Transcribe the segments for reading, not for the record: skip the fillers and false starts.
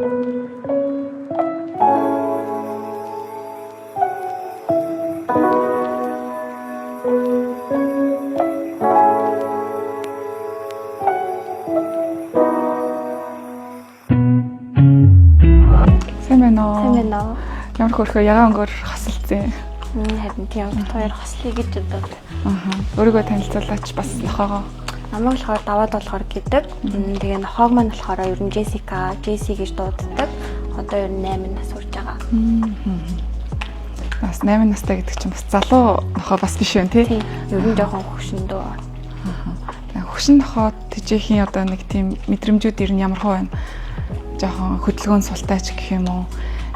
Ямар хөрхөө ягаан өнгөөр хасалцсан. Харин тийм хоёр хослыг гэж бодоод. Өөрийгөө танилцуулаач бас нохоогоо. Намайг болохоор даваад болохоор гэдэг. Тэгээ нохоог маань болохоор ер нь Джессика, Джесси гэж дууддаг. Одоо ер нь 8 нас хүрч байгаа. Бас 8 настай гэдэг чинь бас залуу нохоо бас биш үү тий? Тийм. Ер нь жоохон хөвшөндөө. Хөвшин нохоо тэжээхийн одоо нэг тийм мэдрэмжүүд ер нь ямар хөө байна? Жоохон хөдөлгөөн султаач гэх юм уу?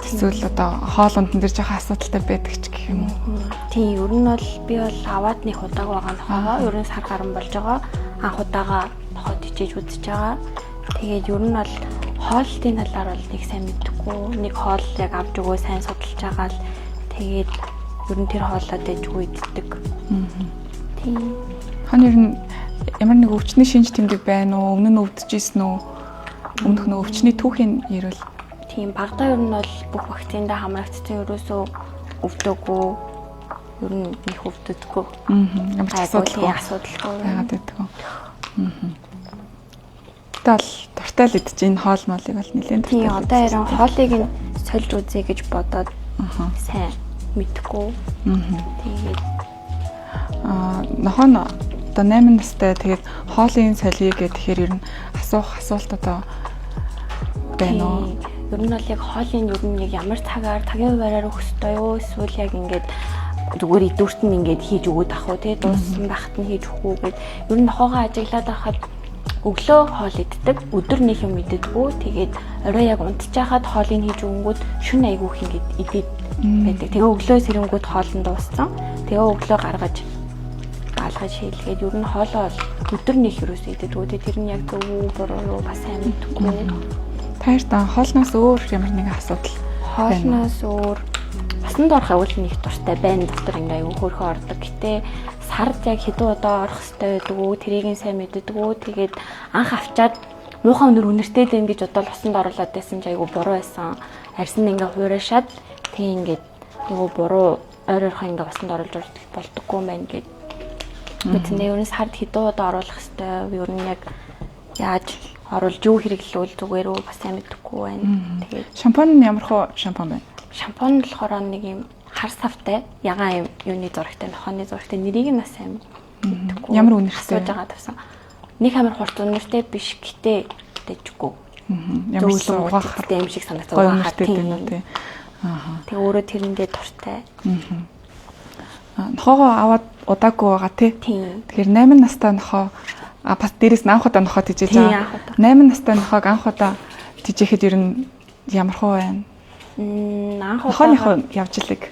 Эсвэл одоо хоол ундан дээр жоохон асуудалтай байдаг ч гэх юм уу. Тийм, ер нь бол би бол аваад нэг удааг байгаа нохоогоо ер нь сар гарan болж байгаа. Анх удаага нохоо тижээж үзэж байгаа. Тэгээд ер нь бол хоолтын талаар бол нэг сайн мэдгүй. Нэг хоол яг авч өгөө сайн судалж байгаа л тэгээд ер нь тэр хоолоо дэжгүй иддэг. Тийм. Хань ер нь ямар нэг өвчний шинж тэмдэг байна уу? Өмнө нь өвдөжсэн үү? Өмнөх нь өвчний түүхийн ярил. Тийм, багадаа ер нь бол бүх вакциндаа хамрагдсан ерөөсөө өвдөггүй. Ер нь их өвддөггүй. Ямар ч асуудалгүй байгаад байдаг. Тэгэл дуртай л идэж энэ хоол молыг бол нэлээд дуртай. Тийм, одоо яран хоолыг нь сольж үзье гэж бодоод сайн мэдхгүй. Тэгээд нохоо одоо 8 настай тэгээд хоолын солийг гэхээр ер нь асуулт одоо байна уу? Ер нь бол яг хоолын ер нь яг ямар цагаар цагийн хуваараар өгөх ёстой юу? Эсвэл яг ингээд зүгээр идвэрт нь ингээд хийж өгөөд ах уу тий дууссан байхад нь хийж өгөх үү гэд ер нь нохоогоо ажиглаад байхад өглөө хоол иддэг, өдөр нэг юм иддэггүй. Тэгээд орой яг унтчихад хоолыг хийж өгөнгүүт шөнө айгүйх ингээд идээд байдаг. Тэгээ өглөө сэрэнгүүд хоол нь дууссан. Тэгээ өглөө гаргаж гаалгаж хийлгээд ер нь хоолоо өдөр нэг юус иддэггүй. Тэр нь яг зөв үү буруу юу бас сайн мэдгүй. Таартаа хоолноос өөр ямар нэгэн асуудал. Хоолноос өөр басан дорох авал нэг дуртай байна. Доктор ингээ аюу хөөрхөн ордог. Гэтэ сард яг хэдэн удаа орох хэрэгтэй байдаг уу? Тэрийг нь сайн мэддэг үү? Тэгээд анх авчаад муухай өнөр үнэртэй дээ гэж бодоод усанд оруулаад байсан ч аюу буруу байсан. Арьсан ингээ хуурашаад тэг ингээ нөгөө буруу ойр ойрхон ингээ усанд оруулж болдоггүй юм байна гэд. Мэднэ ер нь сард хэдэн удаа оруулах хэрэгтэй. Ер нь яг яаж оруулж юу хэрэглүүл зүгээр үү бас сайн мэдэхгүй байна. Тэгээд шампунь нь ямар хөө шампунь байна? Шампунь болохоор нэг юм хар савтай, ягаан юм юуны зурагтай, нохооны зурагтай нэрийг нь бас сайн мэдэхгүй. Ямар үнэртэй асууж байгаа тавсан. Нэг амар хурд үнэртэй биш гэтээ дэжгүй. Ямар ч угаахтай юм шиг санагдаж байгаа тийм үү тий. Тэгээ өөрөө тэрэндээ дуртай. Нохоогоо аваад удаагүй байгаа тий. Тэгэхээр 8 настай нохоо бас дээрээс нь анх удаа нохоо тижээж байгаа. 8 настай нохоог анх удаа тижээхэд ер нь ямар хөө байна? Анх удаа явж илэг.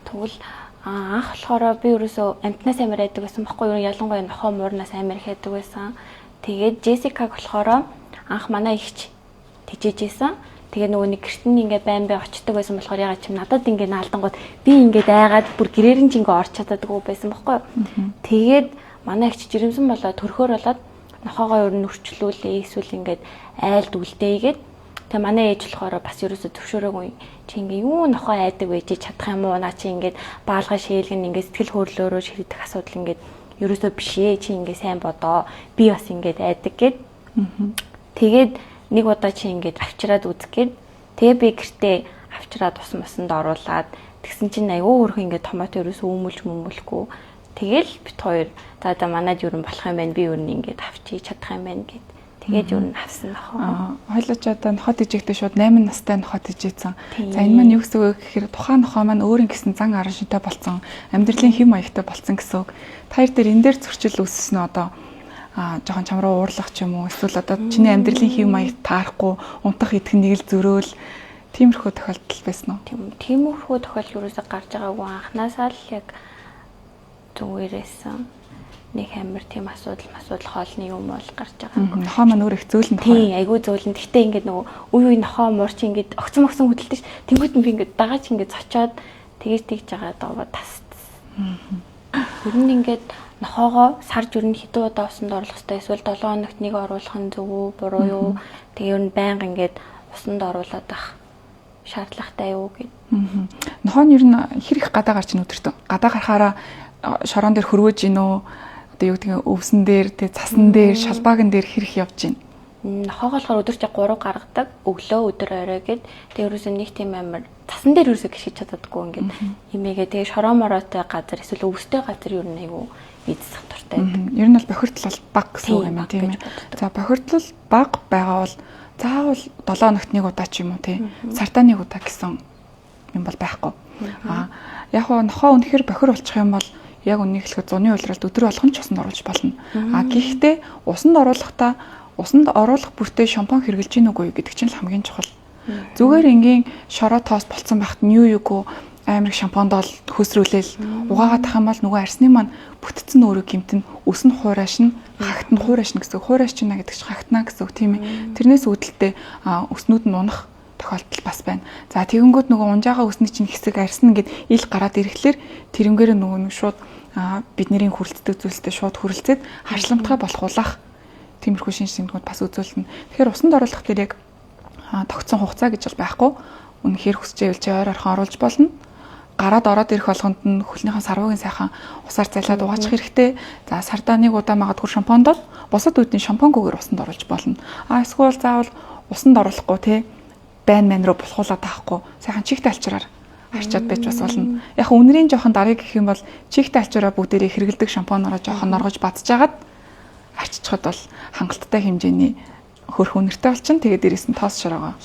Тэгвэл анх болохоор би ерөөсөө амтнаас амар байдаг байсан баггүй юу? Ялангуяа нохоо муурнаас амар хайдаг байсан. Тэгээд Джессикаг болохоор анх манай ихч тижээжсэн. Тэгээ нөгөө нэг гэрт нь ингээ байн бай очдөг байсан болохоор ягаад ч надад ингээ наалдангууд би ингээд айгаад бүр гэрээр нь ч ингээ орч чаддаггүй байсан баггүй юу? Тэгээд манай ихч жирэмсэн болоод төрхөөр болоод нохоогоо ер нь өрчлүүлээ эсвэл ингээд айлд үлдээгээд тэгээ манай ээж болохоор бас ерөөсө төвшөөрөөгүй чи ингээ юу нохоо айдаг байж чадах юм уу наа чи ингээд баалгаа шээлгэн ингээ сэтгэл хөдлөлөөрөө шийдэх асуудал ингээд ерөөсө биш ээ чи ингээ сайн бодоо би бас ингээд айдаг гэд тэгээд нэг удаа чи ингээд авчираад үзэх гээд тэгээ би гэртээ авчираад ус мосонд оруулаад тэгсэн чинь айгүй хөрх ингээд томато ерөөсө өмүүлж тэгэл бит хоёр за манайд юу юм болох юм байна би юу ингээд авчиж чадах юм байна гэд тэгээд юу авсан нохоо. Хойлооч одоо нохоо тижэхдээ шууд 8 настай нохоо тижээсэн. За энэ маань юу гэсэн үг гэхээр тухайн нохоо маань өөрийн гэсэн зан аран шинтэй болцсон, амьдралын хэм маягтай болцсон гэсэн үг. Та хоёр дээр энэ дээр зөрчил үүссэн нь одоо жоохон чам руу уурлах ч юм уу эсвэл одоо чиний амьдралын хэм маяг таарахгүй унтах идэх нэг л зөрөөл тиймэрхүү тохиолдол байсан уу? Тиймэрхүү тохиолдол юусаа гарч байгаагүй анханасаа л яг зүгээрээсэн нэг амар тийм асуудал хоолны юм бол гарч байгаа. Нохоо маань өөр их зөөлөн тохиол. Тийм, айгүй зөөлөн. Гэтэ ингээд нөгөө үе нохоо муурч ингээд огцон хөдөлдөж ш. Тэнгүүд нь би ингээд дагач ингээд цочоод тэгж байгаа доо тас. Ер нь ингээд нохоогоо сарж ер нь хэдэн удаа усанд оруулах хэрэгтэй эсвэл 7 хоногт нэг оруулах нь зөв үү буруу юу? Тэгээ ер нь байнга ингээд усанд оруулаад байх шаардлагатай юу гэд. Нохоо нь ер нь хэр их гадаа гарч ийн өдөртөө. Гадаа гарахаараа шорон дээр хөрвөөж гин үү? Одоо юу гэдэг нь өвсөн дээр, тэг цасан дээр, шалбаагийн дээр хэр их явж гин. Нохоогоо болохоор өдөрч 3 гаргадаг. Өглөө өдөр орой гэд. Тэг ерөөсөө нэг тийм амар цасан дээр ерөөсөө гიშгэж чаддаггүй ингээд имээгээ тэгээ шорон мороотой газар эсвэл өвстэй газар юу нэг эзсэх дуртай байдаг. Ер нь бол бохирдол бол баг гэсэн үг юм тийм ээ. За бохирдол баг байгаа бол заавал 7 хоногт нэг удаа ч юм уу тий. Сартаа нэг удаа гэсэн юм бол байхгүй. Яг хоо нохоо үнэхээр бохир болчих юм бол яг үнийг хэлэхэд зуны уйлралд өдөр болгон ч усанд оруулж болно. Гэхдээ усанд оруулах бүртээ шампунь хэрглэж гин үгүй гэдэг чинь хамгийн чухал. Зүгээр ингийн шороо тоос болцсон байхад нь юугүй амар шампунд бол хөсрүүлээл угаагаад тах юм бол нөгөө арсны маань бүтцэн өөрөө гэмтэн өс нь хуурайш нь хагт нь хуурайш нь гэсэн хуурайш чинь гэдэг чинь хагтнаа гэсэн үг тийм ээ. Тэрнээс үүдэлтэй өснүүд нь унах тохиолдол бас байна. За тэгэнгүүт нөгөө унжаага өсний чинь хэсэг арсна гэд ил гараад ирэхлээр тэрнгээр нөгөө нэг шууд бидний хүрэлцдэг зүйлстэй шууд хүрэлцээд харшламтгай болохуулах тиймэрхүү шинж тэмдгүүд бас үзүүлнэ. Тэгэхээр усанд оруулах дээр яг тогтсон хугацаа гэж бол байхгүй. Үнэхээр хүсчээвэл чи ойр орхон оруулж болно. Гараад ороод ирэх болгонд нь хөлнийхэн сарвуугийн сайхан усаар зайлаад угаачих хэрэгтэй. За сардаа нэг удаа магадгүй шампундол бусад үеийн шампунгээр усанд оруулж болно. Эсвэл заавал усанд оруулахгүй те байн мэн руу булхуулаад таахгүй. Сайхан чихтэй алчраар харчаад байж бас болно. Яг үнэрийн жоохон дарыг гэх юм бол чихтэй алчраа бүгдээрээ хэрэгэлдэг шампунаараа жоохон норгож бадчихагаад арччихад бол хангалттай хэмжээний хөрх үнэртэй болчин. Тэгээд дээрээс нь тоос шороогоо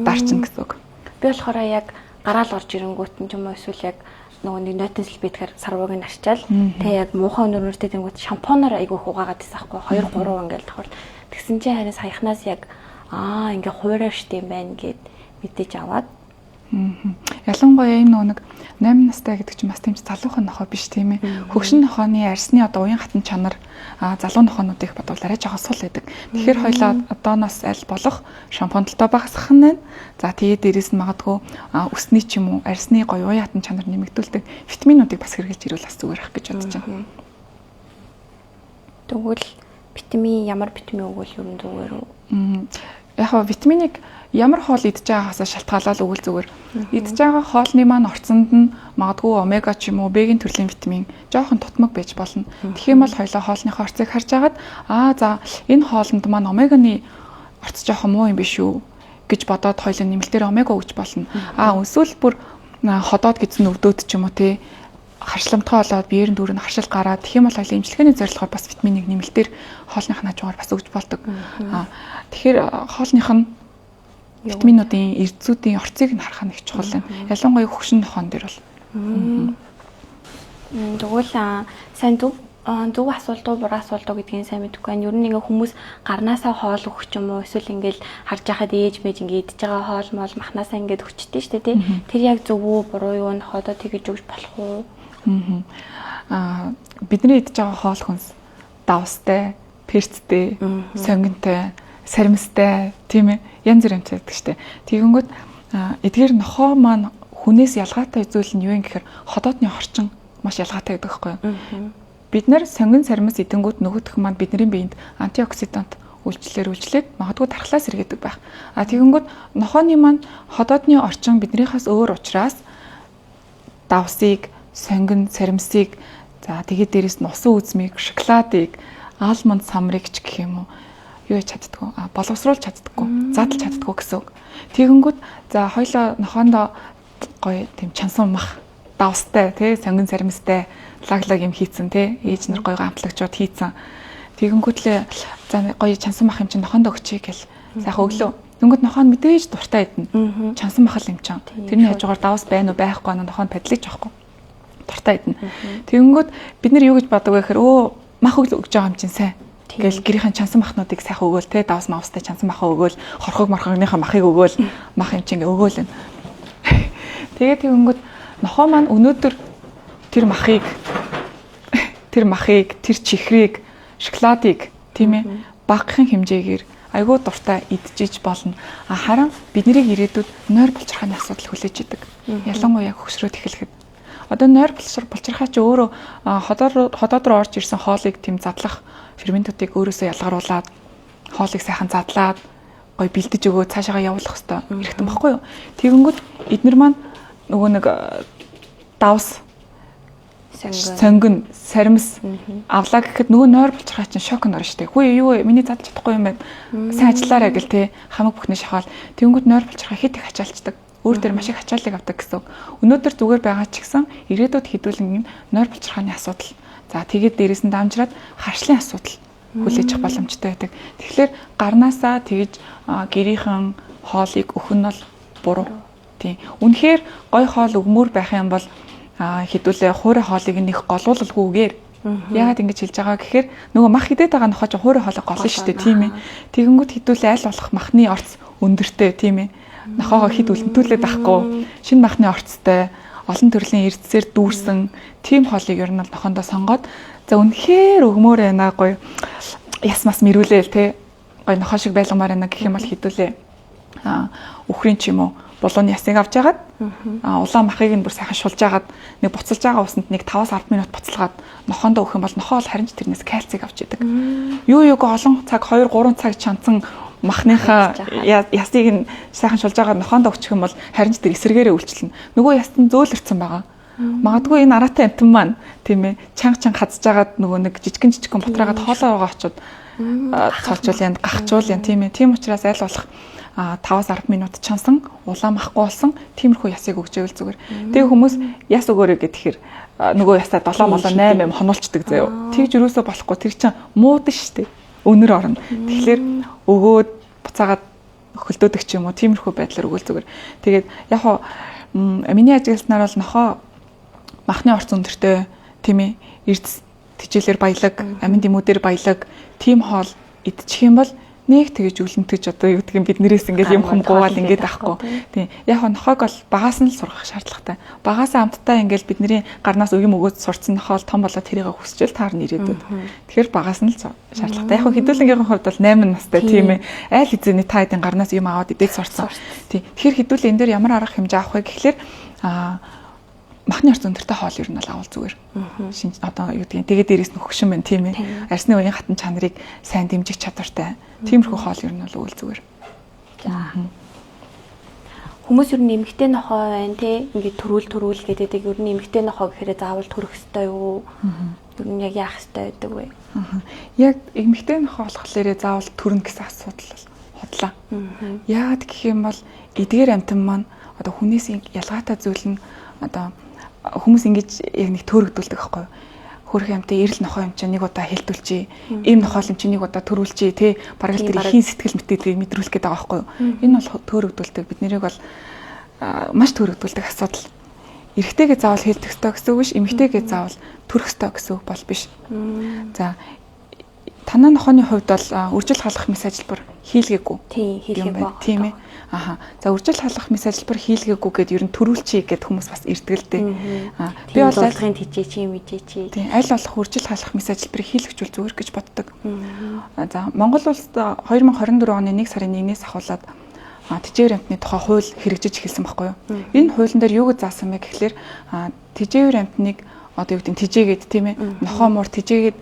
дарчин гэсэн үг. Би болохоор яг гараал орж ирэнгүүт нь ч юм уу эсвэл яг нөгөө нэг нойтон сэлбэтгэр сарвууг нь арчаал тэгээ яг муухай өнөртэй тэнгүүт шампунаар айгүй хугаагаад байсан байхгүй 2 3 ингээл давхар. Тэгсэн чинь харин саяхнаас яг ингээ хуурай штэ юм байна гэд мэдээж аваад. Ялангуяа энэ нөгөө нэг 8 настай гэдэг чинь бас тийм ч залуухан нохоо биш тийм ээ. Хөгшин нохооны арсны одоо уян хатан чанар залуу нохоонууд их бодвол арай жоохон сул байдаг. Тэгэхээр хоёлаа одооноос аль болох шампунталтай багасгах нь байна. За тэгээд дээрэс нь магадгүй өсний ч юм уу арсны гоё уян хатан чанар нэмэгдүүлдэг витаминуудыг бас хэрэглэж ирвэл бас зүгээр ах гэж бодож байна. Тэгвэл витамин ямар витамин өгвөл ер нь зүгээр үү? Яг нь витаминыг ямар хоол идж байгаагаас шалтгаалаад өгвөл зүгээр. Идж байгаа хоолны маань орцонд нь магадгүй омега ч юм уу бэгийн төрлийн витамин жоохон тутмаг байж болно. Тэгэх юм бол хоёлаа хоолныхоо орцыг харж агаад за энэ хоолнд маань омеганы орц жоохон муу юм биш үү гэж бодоод хоёлаа нэмэлтээр омега өгч болно. Эсвэл бүр ходоод гэсэн өвдөд ч юм уу те харшламтгай болоод биеэр дүүрэн харшил гараад тэгэх юм бол хоёлаа эмчилгээний зорилгоор бас витаминыг нэмэлтээр хоолных нь хажуугаар бас өгч болдог. Тэгэхээр хоолных нь витаминуудын эрдэзүүдийн орцыг нь харах нь их чухал байна. Ялангуяа хөгшин нохоон дээр бол. Тэгвэл сайн зөв асуулт уу буруу асуулт уу гэдгийг сайн мэдэхгүй байна. Ер нь ингээ хүмүүс гарнаасаа хоол өгөх ч юм уу эсвэл ингээл харж байхад ээж мэж ингээ идж байгаа хоол мол махнасаа ингээд өчтдээ штэ тий. Тэр яг зөв үү буруу юу нохоодоо тэгэж өгч болох уу? Бидний идж байгаа хоол хүнс давстай, перцтэй, сонгонтой, саримстай тийм ээ янз бүр юмтай байдаг штэ. Тэгэнгүүт эдгээр нохоо маань хүнээс ялгаатай зүйл нь юу юм гэхээр ходоодны орчин маш ялгаатай гэдэг байхгүй юу? Бид нар сонгон саримс идэнгүүт нөгөөх маань бидний биед антиоксидант үйлчлээд магадгүй тархлаас сэргээдэг байх. Тэгэнгүүт нохооны маань ходоодны орчин биднийхээс өөр учраас давсыг, сонгон саримсыг за тэгээд дээрэс нь усан үзмийг, шоколадыг, алмонд самрыг ч гэх юм уу юу чаддгүй боловсруулж чаддгүй задлж чаддгүй гэсэн үг. Тэгэнгүүт за хоёлоо нохоондоо гоё тийм чансан мах давстай тий сонгон саримстай лаглаг юм хийцэн тий ээж нар гоё гамтлагчууд хийцэн. Тэгэнгүүтлээ за гоё чансан мах юм чинь нохоондоо өгчээ гэл сайхан өглөө. Тэнгүүд нохоо мэдээж дуртай идэнэ. Чансан мах юм чинь. Тэрний хажуугаар давс байна уу байхгүй нь нохоо падлаж байхгүй. Дуртай идэнэ. Тэгэнгүүт бид нар юу гэж боддог вэ гэхээр мах өгж байгаа юм чинь сайн. Тэгэл гэрийнхэн чансан махнуудыг сайхан өгөөл те давс мавстай чансан махаа өгөөл хорхог морхогныхаа махыг өгөөл мах юм чинь өгөөл. Тэгээд тэгэнгүүт нохоо маань өнөөдөр тэр махыг тэр чихрийг шоколадыг тийм ээ багахан хэмжээгээр айгүй дуртай идчихэж болно. Харин бидний ирээдүйд нойр булчирхааны асуудал хүлээж идэг. Ялангуяа хөгшрөөд эхлэхэд. Одоо нойр булчирхаа чи өөрөө ходоод руу орж ирсэн хоолыг тийм задлах ферментүүдийг өөрөөсөө ялгаруулад хоолыг сайхан задлаад гоё бэлдэж өгөө цаашаа явуулах хэрэгтэй хэрэгтэй байхгүй юу. Тэгэнгүүт эднэр маань нөгөө нэг давс сонгон саримс авлаа гэхэд нөгөө нойр булчирхай чинь шок нөр штэ. Хүү юу миний задлж чадахгүй юм байна. Сайн ажиллаарай гэл те хамаг бүхний шахаал. Тэнгүүд нойр булчирхай хэд их ачаалцдаг. Өөр дээр маш их ачааллыг авдаг гэсэн. Өнөөдөр зүгээр байгаа ч гэсэн ирээдүйд хэдүүлэн нойр булчирхааны асуудал. За тэгээд дээрээс нь дамжраад харшлын асуудал хүлээж авах боломжтой байдаг. Тэгэхээр гарнаасаа тэгж гэрийнхэн хоолыг өгөх нь бол буруу. Тийм. Үнэхээр гой хоол өгмөр байх юм бол хэдүүлээ хуурай хоолыг нэг голуулалгүйгээр яагаад ингэж хэлж байгаа гэхээр нөгөө мах хидэд байгаа нохоо ч хуурай хоолыг голно шүү дээ тийм ээ. Тэгэнгүүт хэдүүлээ аль болох махны орц өндөртэй тийм ээ. Нохоогоо хид үлдэнтүүлээд байхгүй шинэ махны орцтой олон төрлийн эрдэсээр дүүрсэн тийм хоолыг ер нь нохондоо сонгоод за үнэхээр өгмөр байна гоё яс мас мэрүүлээл те гоё нохоо шиг байлгамаар байна гэх юм бол хэдүүлээ үхрийн ч юм уу булууны ясыг авч яагаад улаан махыг нь бүр сайхан шулж яагаад нэг буцалж байгаа усанд нэг 5-10 минут буцалгаад нохоондоо өгөх юм бол нохоо бол харин ч тэрнээс кальцийг авч идэг. Юу олон цаг 2-3 цаг чанцсан махныхаа ясыг нь сайхан шулж байгаа нохоондоо өгчих юм бол харин ч тэр эсэргээрээ үйлчлэнэ. Нөгөө яст нь зөөлөрсөн байгаа. Магадгүй энэ араатай амтан маань тийм ээ чанга хазж агаад нөгөө нэг жижигэн бутраагаад хоолоо байгаа очоод цолжуул гахчуул тийм ээ. Тийм учраас аль болох 5-10 минут чансан улаан махгүй болсон тиймэрхүү ясыг өгчэвэл зүгээр. Тэгээ хүмүүс яс өгөөрэй гэхээр нөгөө ясаа 7-8 хонуулцдаг заяо. Тэгж юусоо болохгүй тэр чинь муудан штэ. Өнөр орно. Тэгэхээр өгөөд буцаагаад хөлдөөдөг ч юм уу тиймэрхүү байдлаар өгөөл зүгээр. Тэгээд яг хоо миний ажигласнаар бол нохоо махны орц өндөртэй тийм ээ эрдэс тижээлэр баялаг, амин дэмүүдээр баялаг тийм хоол идчих юм бол нэг тэгэж үлэмтэж одоо юу гэдэг юм бид нэрээс ингээд юм хумгуувал ингээд авахгүй. Тийм. Яг нохоог бол багаас нь л сургах шаардлагатай. Багаасаа амттай ингээд бидний гарнаас өгөм өгөөд сурцсан нохоо том болоод тэрийг хүсчээл таар нэрээдүүд. Тэгэхээр багаас нь л шаардлагатай. Яг хэдүүлэнгийн хувьд бол 8 настай тийм ээ. Айл хэзээний та хэдийн гарнаас юм аваад идэж сурцсан. Тийм. Тэгэхээр хэдүүл энэ дээр ямар арга хэмжээ авах вэ гэхэлэр махны орц өндөртэй хоол ер нь бол авал зүгээр. Одоо юу гэдэг тэгээд дээрээс нь хөгшин байна тийм ээ. Арсны үеийн хатан чанарыг сайн дэмжих чадвартай. Тиймэрхүү хоол ер нь бол өгөл зүгээр. За. Хүмүүс ер нь эмэгтэй нохоо байна тий. Ингээд төрүүл гэдэг ер нь эмэгтэй нохоо гэхээр заавал төрөх ёстой юу? Ер нь яг яах ёстой байдаг вэ? Яг эмэгтэй нохоо болохлээрээ заавал төрнө гэсэн асуудал бол хотлоо. Яагаад гэх юм бол эдгээр амтан маань одоо хүнээс ялгаатай зүйл нь одоо хүмүүс ингэж яг нэг төөрөгдүүлдэг байхгүй юу? Хөрх юмтай эрэл нохоо юм чинь нэг удаа хэлтүүлчихье. Ийм нохоо юм чинь нэг удаа төрүүлчихье тий. Бараг л тэр ихийн сэтгэл мэтэдгийг мэдрүүлэх гээд байгаа байхгүй юу? Энэ бол төөрөгдүүлдэг. Бид нэрийг бол маш төөрөгдүүлдэг асуудал. Эрэгтэйгээ заавал хэлдэг ёстой гэсэн үг биш, эмэгтэйгээ заавал төрөх ёстой гэсэн үг бол биш. За танаа нохооны хувьд бол үржил халах мэс ажиллбар хийлгээгүй. Тийм байна. Тийм ээ. За үржил халах мэс ажиллбар хийлгээгүй гэд ер нь төрүүлчихье гэд хүмүүс бас ирдэг л дээ. Би бол алгын тижээ чи мэдээ чи. Тийм аль болох үржил халах мэс ажиллбарыг хийлгэжүүл зүгээр гэж боддог. За Монгол улсад 2024 оны 1 сарын 1-ээс ахуулаад тэжээвэр амтны тухай хууль хэрэгжиж эхэлсэн байхгүй юу? Энэ хуулийн дээр юу гэж заасан бэ гэхэлэр тэжээвэр амтныг одоо юу гэдэг тэжээгээд тийм ээ нохоо муур тэжээгээд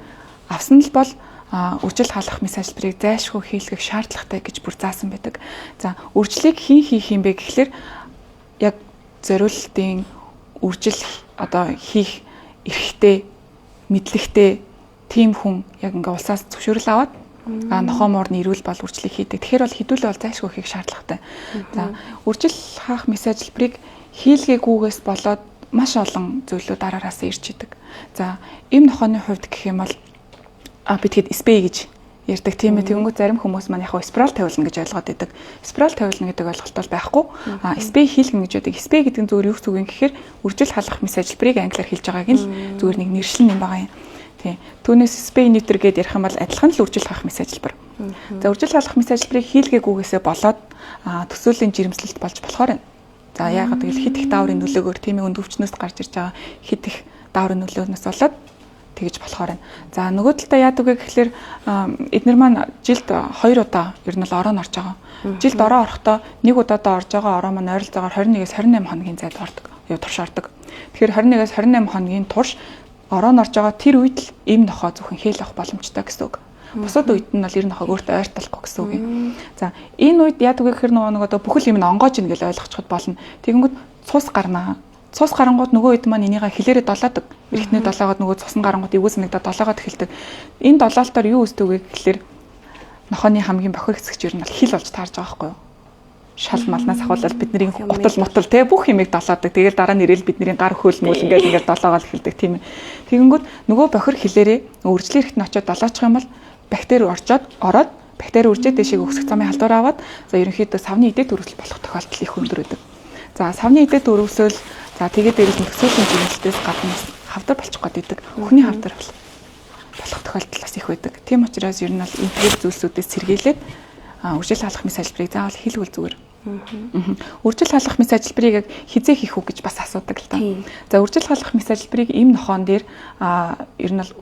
авсан л бол үржил халах мэс ажиллбарыг зайлшгүй хийлгэх шаардлагатай гэж бүр заасан байдаг. За үржлийг хийх юм бэ гэхэлэр яг зориултын үржил одоо хийх эрхтэй мэдлэгтэй тийм хүн яг ингээ улсаас зөвшөөрөл аваад нохоо муурны ирүүл бол үржлийг хийдэг. Тэгэхээр бол хэдүүлээ бол зайлшгүй хийх шаардлагатай. За үржил хаах мэс ажиллбарыг хийлгээгүйгээс болоод маш олон зүйлүүд дараараас ирж идэг. За ийм нохооны хувьд гэх юм бол бид хэд спей гэж ярьдаг тийм ээ. Тэгэнгүүт зарим хүмүүс маань яг спираль тавилна гэж ойлгоод байдаг. Спираль тавилна гэдэг ойлголт бол байхгүй. Спей хийлгэнэ гэж байдаг. Спей гэдэг нь зүгээр юу гэсэн үг юм гэхээр үржил халах мэс ажиллбарыг англиар хэлж байгааг нь л зүгээр нэг нэршил юм байгаа юм. Тийм. Түүнээс спей ньютер гэдээ ярих юм бол адилхан л үржил халах мэс ажиллбар. За үржил халах мэс ажиллбарыг хийлгээгүйгээсээ болоод төсөөлийн жирэмслэлт болж болохоор байна. За яагаад гэвэл хит их дааврын нөлөөгөөр тийм ээ өндөвчнөөс гарч ирж байгаа хит их дааврын нөлөөнөөс болоод тэгж болохоор байна. За нөгөө талдаа яадаг вэ гэхэлэр эднэр маань жилд 2 удаа ер нь л ороо орж байгаа. Жилд ороо орохдоо нэг удаадаа орж байгаа ороо маань ойролцоогоор 21-с 28 хоногийн зайд ордог. Турш ордог. Тэгэхээр 21-с 28 хоногийн турш ороо орж байгаа тэр үед л ийм нохоо зөвхөн хээл авах боломжтой гэсэн үг. Бусад үед нь бол ер нь нохоо өөртөө ойртолохгүй гэсэн үг юм. За энэ үед яадаг вэ гэхээр нөгөө одоо бүхэл юм нь онгоож ийн гэж ойлгочиход болно. Тэгэнгүүт цус гарнаа. Цус гарангууд нөгөө хэд маань энийгээ хилээрээ долоодог. Эртний долоогоод нөгөө цус нь гарангууд эвгүй санагдаад долоогоод эхэлдэг. Энэ долоолтоор юу үүсдэг вэ гэхэлэр нохооны хамгийн бохир хэсэгч ер нь бол хил болж таарж байгаа байхгүй юу? Шал малнаас ахуулаад бидний гутал мотол те бүх юмыг долоодог. Тэгээд дараа нь ирээл бидний гар хөөл мөл ингээд долоогоод эхэлдэг тийм ээ. Тэгэнгүүт нөгөө бохир хилээрээ үржлэр ихтэн очиод долоочих юм бол бактери ороод бактери үржээд дэшиг өсөх замын халдвар аваад за ерөнхийдөө савны эдээ төрөвсөл болох тохиолдол их өндөр байдаг. За савны эдээ төрөвсөл за тэгээд дээрээс нөхцөлийн жирэмслээс гадна хавдар болчих гээд идэг. Өхний хавдар болох тохиолдол бас их байдаг. Тийм учраас ер нь бол энэгээр зүйлсүүдээс сэргийлээд үржил хаалгах мэс ажиллабарыг заавал хийлгүүл зүгээр. Үржил хаалгах мэс ажиллабарыг яг хизээ хийх үү гэж бас асуудаг л та. За үржил хаалгах мэс ажиллабарыг им нохоон дээр ер нь бол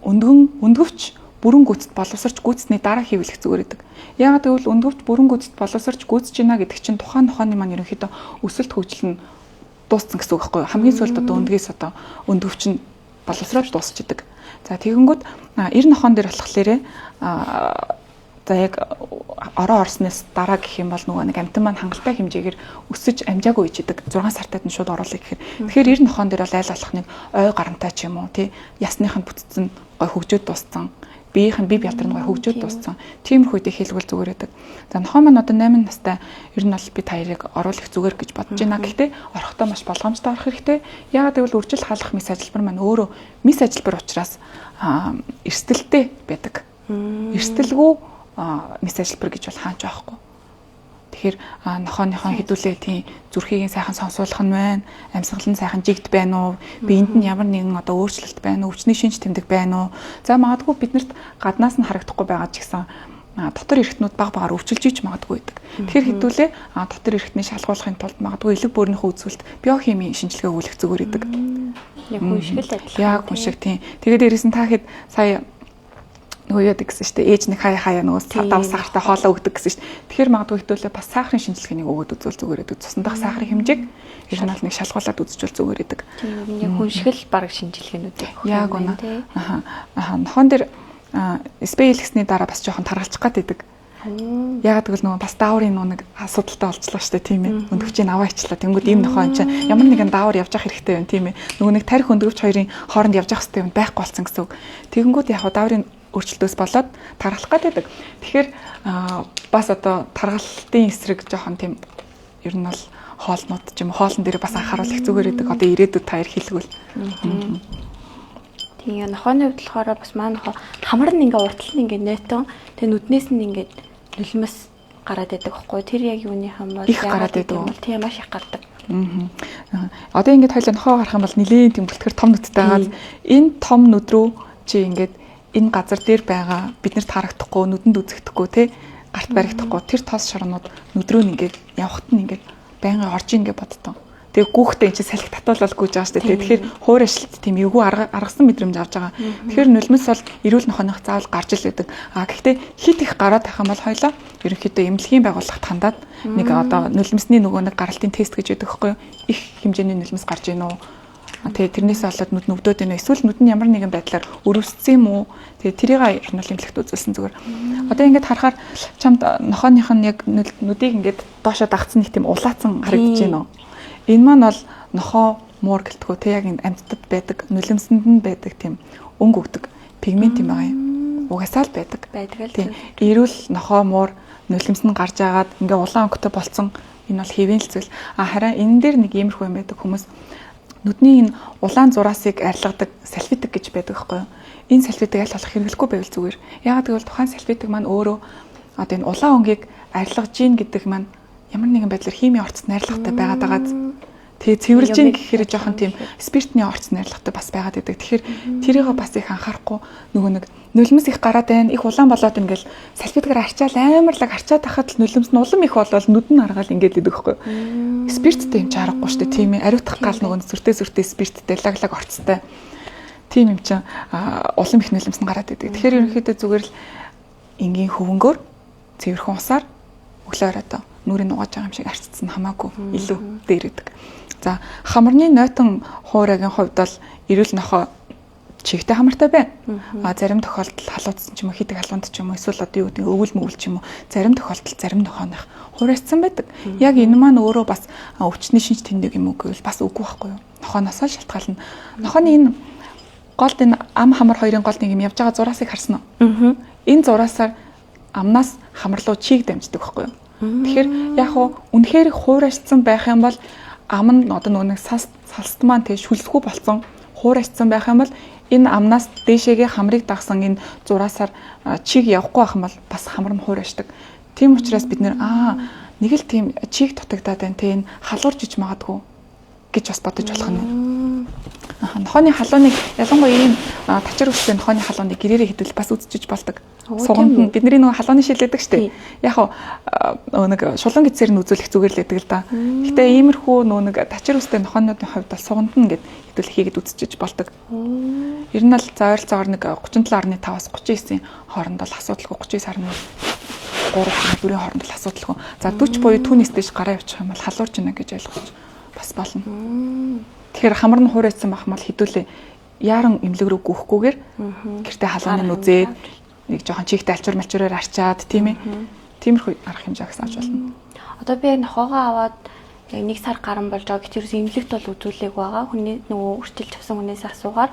өндгөвч бүрэн гүйцэд боловсрч гүйцэсний дараа хийвэлэх зүгээр гэдэг. Яагаад гэвэл өндгөвч бүрэн гүйцэд боловсрч гүйцэж байна гэдэг чинь тухайн нохооны маань ерөнхийдөө өсөлт хөгжил нь дууссан гэсэн үг байхгүй юу? Хамгийн сүүлд одоо өндгөөс одоо өндгөвч нь боловсроод дуусчихдаг. За тэгэнгүүт 90 нохоон дээр болохоор за яг ороо орсноос дараа гэх юм бол нөгөө нэг амтан маань хангалттай хэмжээгээр өсөж амжаагүй ичдэг 6 сартад нь шууд оруулах гэхээр тэгэхээр 90 нохоон дээр бол айл болох нэг ой гарамтай ч юм уу тий ясных нь бүтцэн гой хөгжөөд дууссан биеийнх нь бие бялдар нь гой хөгжөөд дууссан тиймэрхүү үедээ хэлбэл зүгээр байдаг. За нохоо маань одоо 8 настай ер нь бол би таярыг оруулах зүгээр гэж бодож байна. Гэхдээ орохдоо маш болгоомжтой орох хэрэгтэй. Яагаад гэвэл үржил хаалгах мэс ажиллабар маань өөрөө мэс ажиллабар учраас эрсдэлтэй байдаг. Эрсдэлгүй мэс ажиллабар гэж бол хааж байхгүй. Тэгэхээр нохооныхон хэдүүлээ тийм зүрхийг сайхан сонсуулах нь байна, амьсгал нь сайхан жигд байна уу, биед нь ямар нэгэн одоо өөрчлөлт байна уу, өвчний шинж тэмдэг байна уу. За магадгүй биднэрт гаднаас нь харагдахгүй байгаа ч гэсэн дотор эргэтнүүд баг багаар өвчлж иж магадгүй байдаг. Тэгэхээр хэдүүлээ дотор эргэтний шалгуулахын тулд магадгүй элэг бөөрийнхөө үзүүлэлт биохимийн шинжилгээ өгөх зүгээр байдаг. Яг хүн шиг л адилхан. Яг хүн шиг тийм. Тэгээд дээрээс нь та хэд сая нөгөө яадаг гэсэн чинь ээж нэг хаяа нөгөө садав сахартай хоолоо өгдөг гэсэн чинь тэгэхээр магадгүй хэдүүлээ бас сахарын шинжилгээнийг өгөөд үзвэл зүгээр байдаг. Цусан дах сахарын хэмжээг ер нь бол нэг шалгуулад үзчихвэл зүгээр байдаг. Тийм яг хүн шиг л баг шинжилгээнүүд өгөх. Яг үнэ. Нохон дээр спейлексний дараа бас жоохон таргалчих гад байдаг. Ягаад гэвэл нөгөө бас дааврын нэг асуудалтай болчихлоо шүү дээ тийм ээ. Өндөвчийг аваа ичлаа. Тэнгүүд ийм нохоо энэ чинь ямар нэгэн даавар явж явах хэрэгтэй байна тийм ээ. Нөгөө нэг тарих өндөвч хоёрын хооронд явж явах хэрэгтэй юм байхгүй болсон гэсэн үг. Тэнгүүд яг дааврын өөрчлөлтөөс болоод таргалах гэдэг. Тэгэхээр бас одоо таргалтын эсрэг жоохон тийм ер нь бол хоолнууд ч юм хоолн дээр бас анхааруулах зүгээр байдаг. Одоо ирээдүйд таяр хэлгүүл. Тийм нохооны хувьд болохоор бас маа нохоо хамар нь ингээ уртл нь ингээ нөтөн тэгээ нүднээс нь ингээ нулимс гараад байдаг байхгүй. Тэр яг юуны хамаар их гараад байдаг. Тийм маш их гардаг. Одоо ингээд хоёлаа нохоо гарах юм бол нилийн тийм бүлтгэр том нүдтэй байгаа. Энэ том нүд рүү чи ингээд энэ газар дээр байгаа биднэрт харагдахгүй нүдэнд үзэгдэхгүй те гарт баригдахгүй тэр тос шорнууд нүдрөө ингээд явхад нь ингээд байнга орж ийн гэж бодтоо. Тэгээ гүүхтэй эн чинь салхи татуулал гүйж байгаа шүү дээ. Тэгэхээр хуур ажилт тийм эвгүй аргасан мэдрэмж авч байгаа. Тэгэхээр нулимс бол эрүүл нохооных заавал гарч ил байдаг. Гэхдээ хит их гараад тах юм бол хоёлаа ерөнхийдөө эмнэлгийн байгууллагт хандаад нэг одоо нулимсны нөгөө нэг гаралтын тест гэж байдаг байхгүй юу? Их хэмжээний нулимс гарч ийн үү? Тэгээ тэрнээс болоод нүд нүвдөөд байна. Эсвэл нүд нь ямар нэгэн байдлаар өрөвссөн юм уу? Тэгээ тэрийг ер нь эмнэлэгт үзүүлсэн зүгээр. Одоо ингээд харахаар чамд нохооных нь яг нүдийг ингээд доошоо дагцсан нэг тийм улаацсан харагдаж байна уу? Энэ маань бол нохоо муур гэлтгүү те яг энэ амьтдад байдаг нулимсэнд нь байдаг тийм өнгө өгдөг пигмент юм байгаа юм. Угасаал байдаг. Тийм. Эрүүл нохоо муур нулимс нь гарч агаад ингээ улаан өнгөтэй болцсон энэ бол хэвэн л зүйл. Харин энэ дээр нэг иймэрхүү юм байдаг хүмүүс нүдний энэ улаан зураасыг арилгадаг салфетик гэж байдаг байхгүй юу? Энэ салфетик аль болох хэрэглэхгүй байвал зүгээр. Яагаад гэвэл тухайн салфетик маань өөрөө одоо энэ улаан өнгийг арилгаж гин гэдэг маань ямар нэгэн байдлаар химийн орцод найрлагатай байгаад байгаа. Тэгээ цэвэрлж гин гэхээр жоохон тийм спиртний орцод найрлагатай бас байгаад байдаг. Тэгэхээр тэрийг бас их анхаарахгүй нөгөө нэг нулимс их гараад байна. Их улаан болоод ингээл салфетикаар арчаал амарлаг арчаад тахад нулимс нь улам их болол нүд нь аргаал ингээд идэг байхгүй юу? Спирттэй юм чи аргагүй шүү дээ. Тийм ээ. Ариутгах гал нөгөө сүртэй спирттэй лаглаг орцтой. Тийм юм чи улам их нулимс нь гараад идэг. Тэгэхээр ерөнхийдөө зүгээр л энгийн хөвөнгөөр цэвэрхэн усаар өглөө оройдоо нүрийг нугааж байгаа юм шиг арчицсан хамаагүй илүү дээр идэг. За хамарны нойтон хуурайгийн хувьд бол эрүүл нохоо чигтэй хамартай байна. Зарим тохиолдолд халуудсан ч юм уу, хидэг халуунд ч юм уу, эсвэл одоо юу гэдэг өвөл мөвөл ч юм уу, зарим тохиолдолд зарим нохооных хуурайцсан байдаг. Яг энэ маань өөрөө бас өвчтний шинж тэмдэг юм уу гэвэл бас үгүй байхгүй юу? Нохооноос шалтгаална. Нохооны энэ голд энэ ам хамар хоёрын голд нэг юм явж байгаа зураасыг харсан уу? Энэ зураасаар амнаас хамар руу чиг дамждаг байхгүй юу? Тэгэхээр яг уу үнэхээр хуурайцсан байх юм бол ам нь одоо нөгөө нэг салст маань тэг шүлсгүй болсон хуурайцсан байх юм бол энэ амнаас дээшээгээ хамрыг дагсан энэ зураасаар чиг явахгүй байх юм бол бас хамар нь хуурайшдаг. Тийм учраас бид нэр нэг л тийм чиг дутагдаад байна те энэ халуурж иж магадгүй гэж бас бодож болох юм. Нохооны халууныг ялангуяа ийм тачир үстэй нохооны халууныг гэрээрээ хэдүүл бас үзчихэж болдог. Суганд нь бидний нөгөө халууны шилээдэг штеп. Яг нэг шулан гисээр нь үзүүлэх зүгээр л байдаг л да. Гэтэ иймэрхүү нөгөө нэг тачир үстэй нохоонуудын хувьд бол суганд нь ингээд хэдүүл хийгээд үзчихэж болдог. Ер нь л ойролцоогоор нэг 37.5-аас 39-ийн хооронд бол асуудалгүй 39.3-4-ийн хооронд бол асуудалгүй. За 40 буюу түүнээс дэш гараа явчих юм бол халуурж байна гэж ойлгож бас болно. Тэгэхээр хамар нь хуурайцсан бах мал хэдүүлээ яаран имлэг рүү гүйхгүйгээр гэртээ халууны нүзээд нэг жоохон чигтэй алчуур малчуураар арчаад тийм ээ. Тиймэрхүү арга хэмжээ гэсэн авч болно. Одоо би нохоогоо аваад яг 1 сар гарan болж байгаа гэтэл имлэгт бол үзүүлээг байгаа. Хүний нөгөө үрчилж авсан хүнээс асуугаар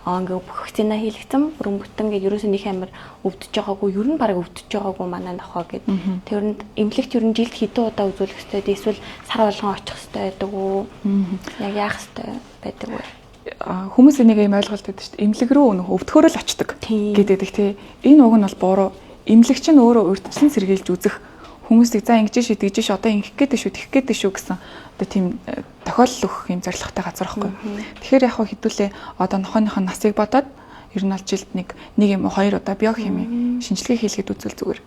ингээ вакцина хийлгцэн өрөнгөтөн гэж ерөөсөө нэг амар өвдөж байгаагүй, ер нь бараг өвдөж байгаагүй манай нохоо гэд. Тэрнд имлэгт ер нь жилд хэдэн удаа үзүүлэх хэрэгтэй, эсвэл сар болгон очих хэрэгтэй байдаг уу? Яг яах хэрэгтэй байдаг вэ? Хүмүүс энийг ийм ойлголт өгдөг шүү дээ. Имлэг рүү нөх өвдөхөөрөө л очдог гэдэг тий. Энэ уг нь бол буруу. Имлэг чинь өөрөө урьдчилан сэргийлж үзэх хүмүүсийг за ингэж шийдэж ш одоо ингэх гээд шүү, тэгэх гээд шүү гэсэн одоо тийм тохиолдол өгөх юм зорилготой газар байхгүй. Тэгэхээр яг хэдүүлээ одоо нохооныхоо насыг бодоод ер нь аль жилд нэг юм 2 удаа биохими шинжилгээ хийлгээд үзвэл зүгээр.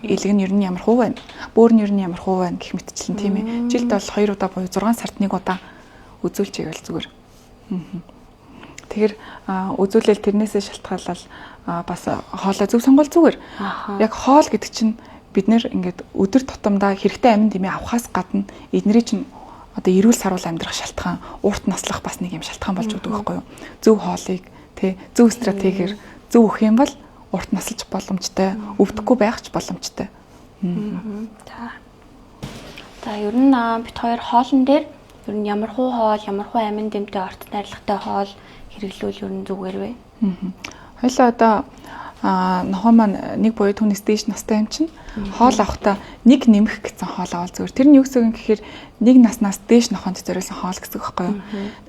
Илэг нь ер нь ямар хуу байна? Бөөр нь ер нь ямар хуу байна гэх мэтчлэн тийм ээ. Жилд бол 2 удаа буюу 6 сард 1 удаа үзүүлж ивэл зүгээр. Тэгэхээр үзүүлэл тэрнээсээ шалтгаалал бас хоолой зөв сонгол зүгээр. Яг хоол гэдэг чинь бид нэр ингээд өдөр тутамдаа хэрэгтэй амин дэмий авахаас гадна эднэрийн чинь одоо эрүүл саруул амьдрах шалтгаан, урт наслах бас нэг юм шалтгаан болж өгдөг байхгүй юу? Зөв хоолыг тий зөв стратегиэр зөв өгөх юм бол урт наслж боломжтой, өвдөхгүй байх ч боломжтой. За ер нь бид хоёр хоолн дээр ер нь ямар хуу хоол, ямар хуу амин дэмтэй орт найрлагатай хоол хэрэглүүл ер нь зүгээр вэ? Хоёлаа одоо нохоо маань нэг буюу түүнээс дээш настай юм чинь хоол авахдаа нэг нэмэх гэсэн хоол авал зүгээр. Тэр нь юу гэсэн үг гэхээр нэг наснаас дээш нохоонд зориулсан хоол гэсэн үг байхгүй юу?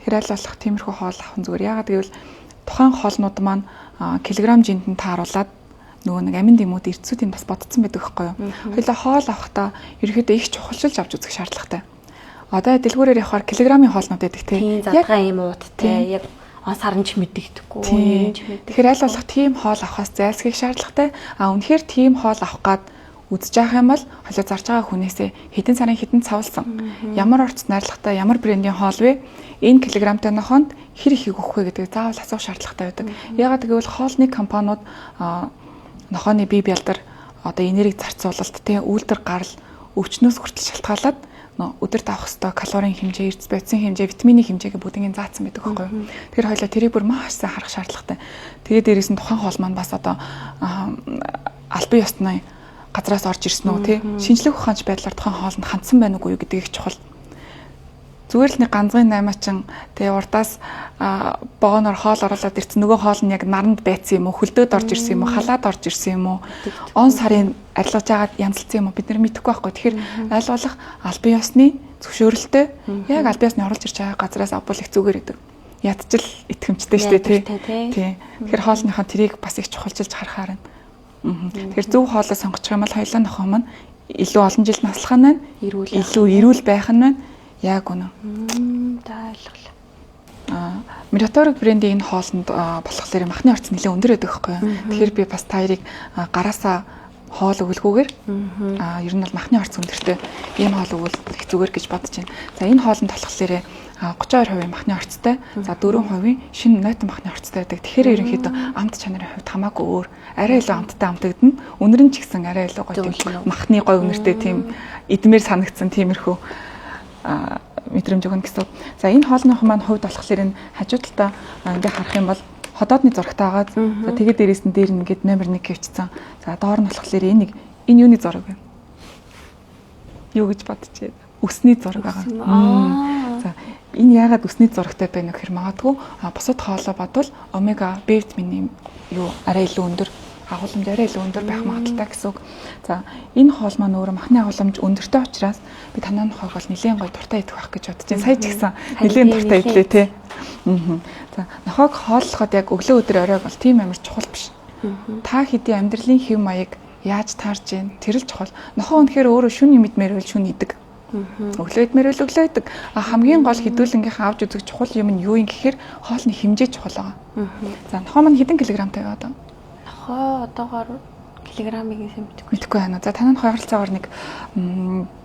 Тэгэхээр аль болох тиймэрхүү хоол авах нь зүгээр. Яагаад гэвэл тухайн хоолнууд маань килограмм жинтэнд тааруулаад нөгөө нэг амин дэмүүд эрдэсүүдийн бас бодцсон байдаг байхгүй юу? Хоёлаа хоол авахдаа ерөөхдөө их чухалчилж авч үзэх шаардлагатай. Одоо дэлгүүрээр явахаар килограммын хоолнууд байдаг тийм. Задгаа юм ууттай яг саранч мэдэгдэхгүй. Тэгэхээр аль болох тийм хоол авахаас зайлсхийх шаардлагатай. Үнэхээр тийм хоол авах гад үзэж явах юм бол холио зарж байгаа хүнээсээ хэдэн сарын хэдэн цавлсан. Ямар орц найрлагатай, ямар брендийн хоол вэ? Энэ килограммтай нохоонд хэр их өгөх вэ гэдэг заавал асуух шаардлагатай байдаг. Яагаад гэвэл хоолны компаниуд нохооны бие бялдар одоо энерги зарцуулалт, үйлдвэр гарал өвчнөөс хүртэл шалтгаалаад өдөрт авах ёстой калорийн хэмжээ, эрдэс бодисын хэмжээ, витамины хэмжээгээ бүгдийг заасан байдаг байхгүй юу. Тэгэхээр хоёлаа тэрийг бүр маш сайн харах шаардлагатай. Тэгээд дээрээс нь тухайн хоол маань бас одоо албан ёсны газраас орж ирсэн үү тий шинжлэх ухаанч байдлаар тухайн хоолнд хандсан байна уугүй юу гэдэг их чухал. Зүгээр л нэг ганцхан 8-чин тий урдаас богоноор хоол оруулаад ирсэн нөгөө хоол нь яг наранд байцсан юм уу, хөлдөөд орж ирсэн юм уу, халаад орж ирсэн юм уу, он сарын арилгаж агаад янзлцсан юм уу бид нар мэдэхгүй байхгүй. Тэгэхээр аль болох албан ёсны зөвшөөрөлтөй яг албан ёсны оруулж ирж байгаа газраас авбал их зүгээр гэдэг. Ядчил итгэмжтэй шүү дээ тий. Тэгэхээр хоолныхоо тэрийг бас их чухалчилж харахаар байна. Тэгэхээр зөв хоолоо сонгочих юм бол хоёлаа нохоо маань илүү олон жил наслах нь байна. Илүү эрүүл байх нь байна. Яг үнэ. За ойлголоо. Miratoric брендийн энэ хоолнд болохоор махны орц нэлээд өндөр байдаг байхгүй юу. Тэгэхээр би бас та хоёрыг гараасаа хоол өгөлгүйгээр ер нь бол махны орц өндөртэй ийм хоол өгвөл их зүгээр гэж бодож байна. За энэ хоолнд болохоор 32% махны орцтой, за 4% шинэ нойтон махны орцтой байдаг. Тэгэхээр ерөнхийдөө амт чанарын хувьд хамаагүй өөр. Арай илүү амттай амтагдана. Үнэр нь ч гэсэн арай илүү гоё тийм махны гоё үнэртэй тийм эдмээр санагдсан тиймэрхүү мэдрэмж өгнө гэсэн. За энэ хоолныхоо маань хувьд болохоор энэ хажуу талдаа ингээ харах юм бол ходоодны зурагтай байгаа. За тэгээд дээрээс нь дээр ингээд номер 1 гэвчихсэн. За доор нь болохоор энэ юуны зураг вэ? Юу гэж бодчихээ. Өсний зураг байгаа. За энэ яагаад өсний зурагтай байна гэхээр магадгүй бусад хоолой бодвол омега Б витамины юу арай илүү өндөр, агуулмж арай илүү өндөр байх магадaltaй гэсэн үг. За энэ хоол маань өөрөө махны агуулмж өндөртэй учраас би танаа нохойг бол нэлээд гоё дуртай идэх байх гэж бодож байна. Сая ч гэсэн нэлээд дуртай идлээ те. За нохойг хооллоход яг өглөө өдөр оройг бол тийм амар чухал биш. Та хэдийн амьдралын хэв маяг яаж таарж гин тэр л чухал. Нохоо үнэхээр өөрөө шүний мэдмээр байл шүн идэг. Өглөө идмээр байл өглөө идэг. Хамгийн гол хэдүүлэнгийнх авч үзэх чухал юм нь юу юм гэхээр хоолны хэмжээ чухал байгаа. За нохоо маань хэдэн килограмтай вэ одоо? Нохоо одоогоор килограммыг юм мэдэхгүй байна. За танай харилцаагаар нэг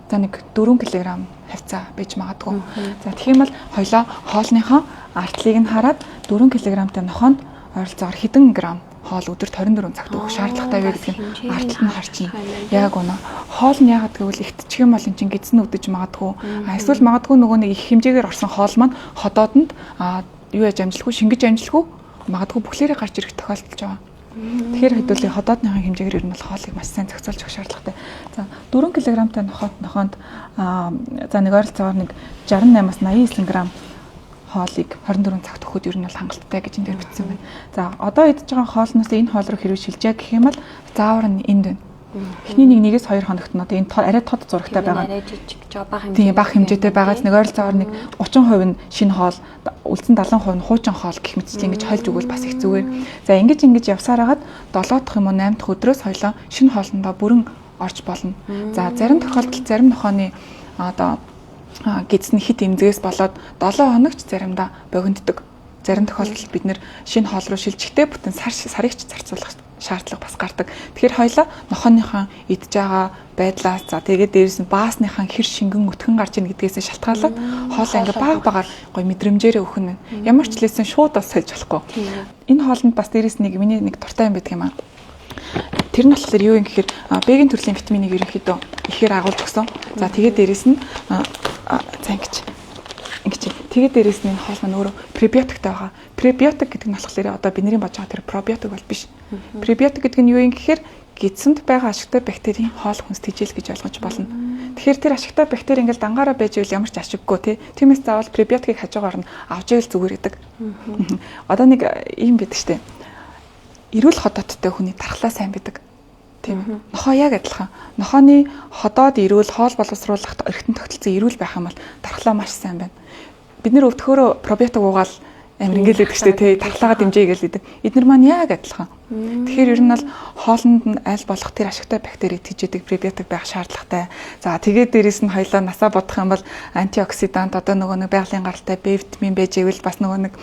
за нэг 4 кг хавцаа байж магадгүй. За тэгэх юм бол хоёлоо хоолныхоо ардлыг нь хараад 4 кг-тай нохоонд ойролцоогоор хэдэн грамм хоол өдөрт 24 цагт өгөх шаардлагатай вэ гэдгийг ардлыг нь харчихна. Яг үнэ. Хоол нь яагаад гэвэл ихтчих юм бол эн чинь гидсэн өдөж магадгүй. Эсвэл магадгүй нөгөө нэг их хэмжээгээр орсон хоол маань ходоодонд юу яж амжилгүй, шингэж амжилгүй магадгүй бүхлээрээ гарч ирэх тохиолдолж байгаа. Тэгэхээр хэдүүлээ ходоодныхаа хэмжээгээр ер нь бол хоолыг маш сайн зохицуулж өгөх шаардлагатай. За 4 кг-тай нохоонд за нэг ойролцоогоор нэг 68-аас 89 г хоолыг 24 цагт өгөхөд ер нь бол хангалттай гэж энэ дээр бичсэн байна. За одоо идж байгаа хоолноос энэ хоол руу хэрвээ шилжээ гэх юм бол заавар нь энд байна. Эхний 1-2 хоногт нь одоо энэ арай тод зурагтай байгаа. Арай жижиг жоо бага хэмжээтэй. Тийм бага хэмжээтэй байгаас нэг ойролцоогоор нэг 30% нь шинэ хоол, үлдсэн 70% нь хуучин хоол гэх мэтчлэн ингэж хольж өгвөл бас их зүгээр. За ингэж явсаар хагаад 7 дахь юм уу 8 дахь өдрөөс хоёлоо шинэ хоолндоо бүрэн орж болно. За зарим тохиолдолд зарим нохооны одоо гидсний хит эмзгээс болоод 7 хоногч заримдаа богинддаг. Зарим тохиолдолд бид нэр шинэ хоол руу шилжихдээ бүтэн сарыг ч зарцуулах шаардлага бас гардаг. Тэгэхээр хоёлаа нохооныхаа идж байгаа байдлаас за тэгээд дээрээс нь баасныхаа хэр шингэн өтгөн гарч ийн гэдгээс шалтгаалаад хоолоо ингээ баг гоё мэдрэмжээрээ өгөх нь ямар ч лээсэн шууд бас сольж болохгүй. Энэ хоолнд бас дээрээс нэг миний нэг дуртай юм байдаг юм аа. Тэр нь болохоор юу юм гэхээр бэгийн төрлийн витаминыг ерөнхийдөө ихээр агуулж өгсөн. За тэгээд дээрээс нь за ингэж тэгээд дээрээс нь хоол маань өөрөө пребиотиктай байгаа. Пребиотик гэдэг нь болохоор одоо бидний бодож байгаа тэр пробиотик бол биш. Пребиотик гэдэг нь юу юм гэхээр гидсэнд байгаа ашигтай бактерийн хоол хүнс тэжээл гэж ойлгож болно. Тэгэхээр тэр ашигтай бактери ингээл дангаараа байж ивэл ямар ч ашиггүй тий. Тиймээс заавал пребиотикийг хажуугаар нь авч ивэл зүгээр гэдэг. Одоо нэг юм байдаг штэ. Эрүүл ходоодтой хүний дархлаа сайн байдаг. Тийм үү. Нохоо яг адилхан. Нохооны ходоод эрүүл хоол боловсруулах эргэтэн тогтолцоо эрүүл байх юм бол дархлаа маш сайн байна. Бид нэр өвдөхөөрөө пробиотик уугаал амир ингээл өгдөг штэ тий. Дархлаагаа дэмжэе гээл гэдэг. Эднэр маань яг адилхан. Тэгэхээр ер нь бол хоолнд нь аль болох тэр ашигтай бактери тэжээдэг пребиотик байх шаардлагатай. За тэгээд дээрэс нь хоёлаа насаа бодох юм бол антиоксидант одоо нөгөө нэг байгалийн гаралтай Б витамин байж ивэл бас нөгөө нэг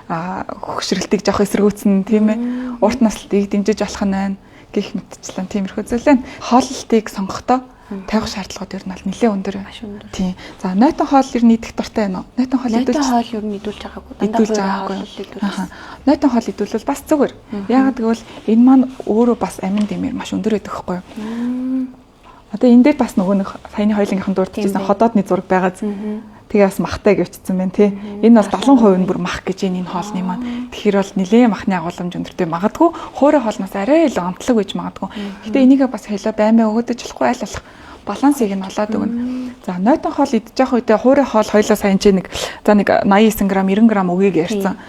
хөгшрөлтийг жоох эсэргүүцэн тийм ээ. Урт наслтыг дэмжиж болох нь байна гэх мэтчлэн тиймэрхүү зүйлэн хооллолтыг сонгохдоо тавих шаардлагууд ер нь бол нэлээд өндөр байна. Тийм. За нойтон хоол ер нь идэх дуртай байна уу? Нойтон хоол ер нь идүүлж байгаагүй. Идүүлж байгаагүй. Нойтон хоол идүүлвэл бас зүгээр. Яагаад гэвэл энэ маань өөрөө бас амин дэмээр маш өндөр байдаг хгүй юу? Одоо энэ дээр бас нөгөө нэг саяны хоёлынхын дурдчихсан ходоодны зураг байгаа. Тэгээ бас махтай гэвчсэн байна тий. Энэ бол 70% нь бүр мах гэж энэ хоолны маань. Тэгэхээр бол нэлээд махны агуулмж өндөртэй. Магадгүй хуурай хоолноос арай илүү амтлаг байж магадгүй. Гэтэ энийгээ бас хэлээ баймаа өгөөдөж болохгүй аль болох балансыг нь олоод өгнө. За нойтон хоол идчих үедээ хуурай хоол хоёлоо сайн чи нэг за нэг 89 г 90 г өгье ярьсан.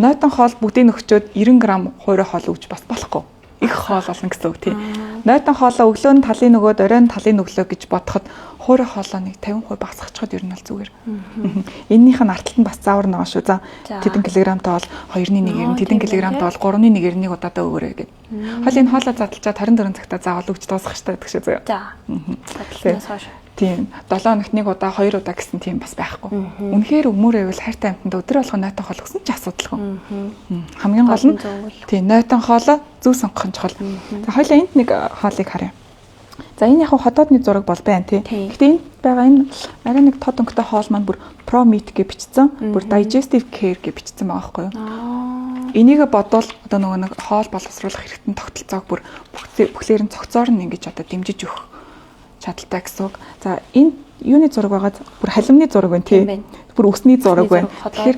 Нойтон хоол бүгдийг нөхчөөд 90 г хуурай хоол өгж бас болохгүй. Их хоол болно гэсэн үг тий. Нойтон хоолоо өглөө нь талын нөгөөд оройн талын өглөө гэж бодоход хуурай хоолоо нэг 50% багасгачиход ер нь бол зүгээр. Эннийх нь арталт нь бас заавар байгаа шүү. За тэдэн килограмтай бол 2.1, тэдэн килограмтай бол 3.1 удаадаа өгөөрэй гэдэг. Хоол энэ хоолоо задлчаа 24 цагтаа заавал өгч дуусгах хэрэгтэй гэдэг шүү заяа. За. Тийм 7 хоногт 1 удаа 2 удаа гэсэн тийм бас байхгүй. Үнэхээр өгмөр байвал хайртай амтанд өдөр болгоо нойтон хоол гэсэн ч асуудалгүй. Хамгийн гол нь тийм нойтон хоолоо зөв сонгох нь чухал. За хоёлаа энд нэг хоолыг харъя. За энэ яг ходоодны зураг бол байна тий. Гэхдээ энд байгаа энэ арай нэг тод өнгөтэй хоол маань бүр Pro Meat гэж бичсэн. Бүр Digestive Care гэж бичсэн байгаа байхгүй юу? Энийг бодвол одоо нөгөө нэг хоол боловсруулах хэрэгтэн тогтолцоог бүр бүхлээр нь цогцоор нь ингэж одоо дэмжиж өгөх чадaltaй гэсэн үг. За энэ юуны зураг байгаа бүр халимны зураг байна тий. Бүр үсний зураг байна. Тэгэхээр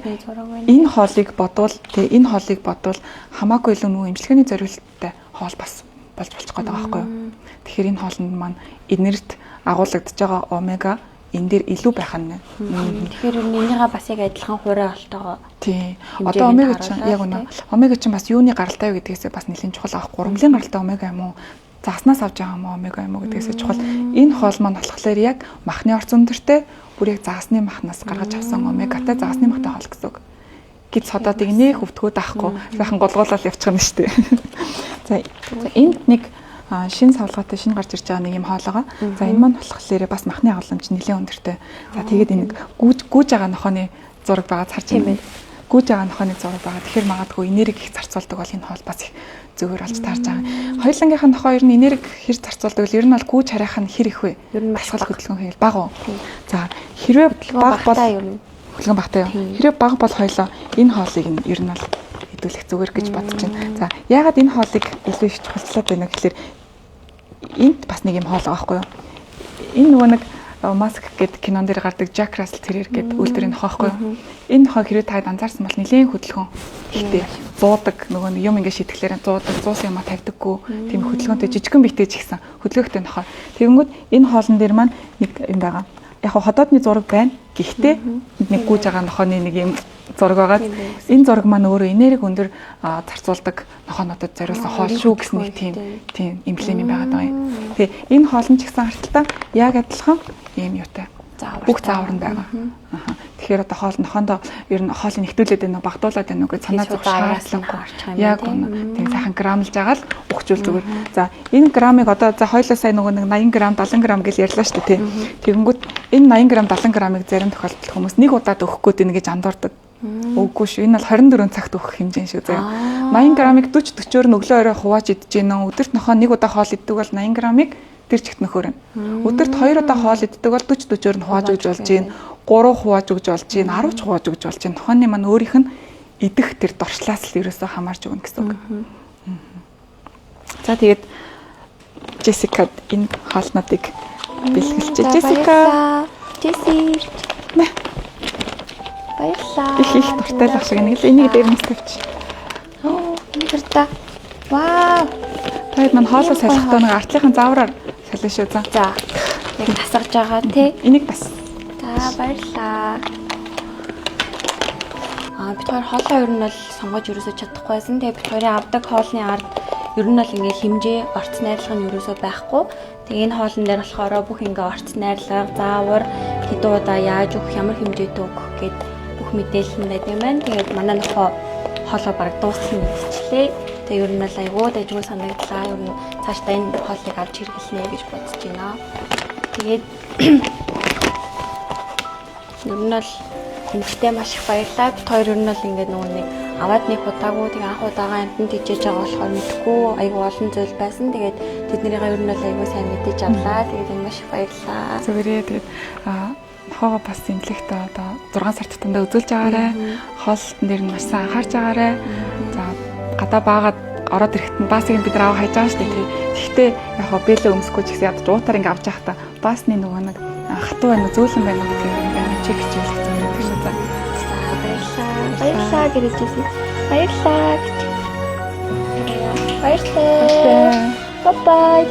энэ хоолыг бодвол тий энэ хоолыг бодвол хамаагүй илүү нөгөө эмчилгээний зорилттой хоол бас болж болчих гээд байгаа байхгүй юу. Тэгэхээр энэ хоолнд маань энерт агуулгадж байгаа омега энэ дээр илүү байх нь. Тэгэхээр энийгээ бас яг адилхан хуурай олтойгоо. Тий. Одоо омега чинь яг үнэ. Омега чинь бас юуны гаралтай вэ гэдгээсээ бас нэлээд чухал аахгүй. Гурван гаралтай омега юм уу? Заснаас авч байгаа юм уу омега юм уу гэдгээсээ чухал. Энэ хоол маань болохоор яг махны орц өндөртэй бүр яг заасны махнаас гаргаж авсан омегатай заасны махтай хоол гэсэн үг. Гэт цодоодыг нэ хөвтгөөд авахгүй сайхан голгоолол явчих нь шүү дээ. За энд нэг шин савлгаатай шин гарч ирж байгаа нэг юм хоол байгаа. За энэ маань болохоор бас махны агуулмж нэлээд өндөртэй. За тэгээд энэ гүүж байгаа нохооны зураг байгаа харж байна. Гүүж байгаа нохооны зураг байгаа. Тэгэхээр магадгүй энерги их зарцуулдаг бол энэ хоол бас их зөвөр болж таарж байгаа. Хоёулангийнхаа нохоо ер нь энерги хэр зарцуулдаг вэ? Ер нь бол гүүж харих нь хэр их вэ? Ер нь масгал хөдөлгөөн хийл бага уу? За хэрвээ бага бол хөдөлгөөн багтай юу? Хэрвээ бага бол хоёлоо энэ хоолыг нь ер нь бол хэдүүлэх зүгээр гэж бодож байна. За яагаад энэ хоолыг илүү их чухалчлаад байна гэхээр энд бас нэг юм хоол байгаа байхгүй юу? Энэ нөгөө нэг Маск гэдэг кинон дээр гардаг Жак Рассел тэрэр гэдэг үйлдвэрийн нохоо байхгүй юу? Энэ нохоо хэрвээ та анзаарсан бол нэлээд хөдөлгөөн. Гэхдээ зуудаг нөгөө нэг юм ингээд шийтгэлээр зуудаг, зуус юмаа тавьдаггүй. Тийм хөдөлгөөнтэй жижигхэн биетэй ч гэсэн хөдөлгөөнтэй нохоо. Тэгэнгүүт энэ хоолн дээр маань нэг юм байгаа. Яг ходоодны зураг байна. Гэхдээ нэг гүйж байгаа нохооны нэг юм зураг байгаа. Энэ зураг маань өөрөө энерги өндөр зарцуулдаг нохоонуудад зориулсан хоол шүү гэсэн нэг тийм эмблем юм байгаа даа. Тэгээ энэ хоол нь ч гэсэн харталтаа яг адилхан ийм юутай. Бүх заавар нь байгаа. Тэгэхээр одоо хоол нохоондоо ер нь хоолыг нэвтүүлээд байна уу, багтуулаад байна уу гэж санаа зовх шаардлагагүй. Яг үнэ. Тэгээ сайхан грамлж байгаа л ухжуул зүгээр. За энэ грамыг одоо за хоёлоо сая нөгөө нэг 80 грамм 70 грамм гэж ярьлаа шүү дээ тий. Тэгэнгүүт энэ 80 грамм 70 граммыг зарим тохиолдолд хүмүүс нэг удаад өгөх гээд байна гэж андуурдаг. Үгүй шүү. Энэ бол 24 цагт өгөх хэмжээ шүү заяа. 80 граммыг 40 40-оор нь өглөө орой хувааж идэж гинэ. Өдөрт нохоо нэг удаа хоол иддэг бол 80 граммыг тэр чигт нөхөр нь. Өдөрт 2 удаа хоол иддэг бол 40 40-оор нь хувааж өгж болж гин. 3 хувааж өгж болж гин. 10 ч хувааж өгж болж гин. Нохооны маань өөрийнх нь идэх тэр дорчлаас л ерөөсөө хамаарч өгнө гэсэн үг. За тэгээд Джессика энэ хоолнуудыг бэлгэлж Джессика. Баярлалаа. Их дуртай л шиг нэг л энийг дээрнээс тавьчих. Энэ гэртаа. Вау. Таад маань хоолоо салхихдаа нэг артлынхаа заавраар сална шүү. За. Яг тасгаж байгаа тий. Энийг бас. За баярлалаа. Бид хоёр хоолоо ер нь бол сонгож ерөөсөө чадахгүй байсан. Тэгээ бид хоёрын авдаг хоолны ард ер нь бол ингээл хэмжээ, орц найрлага нь ерөөсөө байхгүй. Тэгээ энэ хоолн дээр болохоор бүх ингээ орц найрлага, заавар, хэдэн удаа яаж өгөх, ямар хэмжээтэй өгөх гэд бүх мэдээлэл нь байдаг юм байна. Тэгээд манай нөхөө хоолоо бараг дууссан мэдчихлээ. Тэгээ ер нь бол айгүй дайггүй санагдлаа. Ер нь цаашдаа энэ хоолыг авч хэрэглэнэ гэж бодож байна. Тэгээд ер нь бол эмчтэй маш их баярлалаа. Бид хоёр ер нь бол ингээд нөгөө нэг аваад нэг удаагүй тэгээ анх удаага амтнд ижиж байгаа болохоор мэдгүй айгүй олон зүйл байсан. Тэгээд тэднийгээ ер нь бол айгүй сайн мэдээж авлаа. Тэгээд маш их баярлалаа. Зүгээрээ тэгээд нохоогоо бас эмнэлэгтээ одоо 6 сар тутамдаа үзүүлж байгаарэ. Хоолтон дээр нь маш сайн анхаарч байгаарэ. За гадаа баагаад ороод ирэхэд нь басыг бид нар аваа хайж байгаа шүү дээ. Гэхдээ яг хоо бэлээ өмсөхгүй ч гэсэн ядаж уутаар ингээ авч явахдаа басны нөгөө нэг хатуу байна уу зөөлөн байна уу гэдэг ингээ чек хийж явах зүгээр тийм үү. Баярлалаа гэж хэлсэн. Баярлалаа. Баярлалаа. Бай бай.